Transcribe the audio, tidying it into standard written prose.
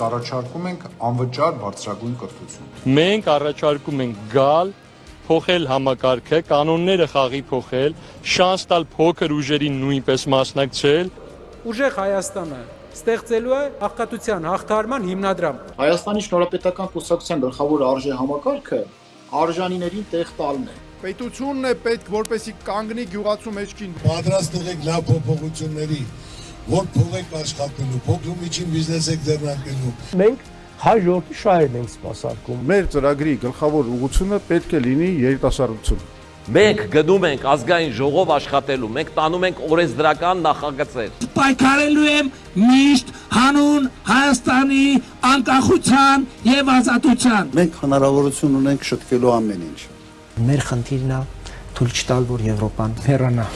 առաջարկում ենք անվճար բարձրագույն կրթություն։ Մենք առաջարկում ենք գալ, փոխել համակարգը, կանոնները խաղի փոխել, շանս տալ փոքր ուժերին նույնպես մասնակցել։ Ուժեղ Հայաստանը ստեղծելու է աղքատության հաղթահարման հիմնադրամ։ Հայաստանի շնորհապետական կուսակցության գլխավոր արժե համակարգը արժանիներին տեղ տալն է։ Պետությունն է պետք, որպեսի կանգնի գյուղացու մեջքին։ Պատրաստ եղեք լավ փոփոխությունների, որ փող եք աշխատելու, փոքր ու միջին բիզնես եք ձեռնարկելու։ Մենք հայ ժողովրդի շահերն ենք սպասարկում։ Մեր ծրագրի գլխավոր ուղղությունը պետք է լինի երիտասարդություն։ Մենք գնում ենք ազգային ժողով աշխատելու, մենք տանում ենք օրենսդրական նախագծեր։ Պայքարելու եմ միշտ հանուն Հայաստանի անկախության եւ ազատության։ Մենք հնարավորություն ունենք շտկելու ամեն ինչ։ Մեր խնդիրն է թույլ չտալ, որ Եվրոպան հեռանա։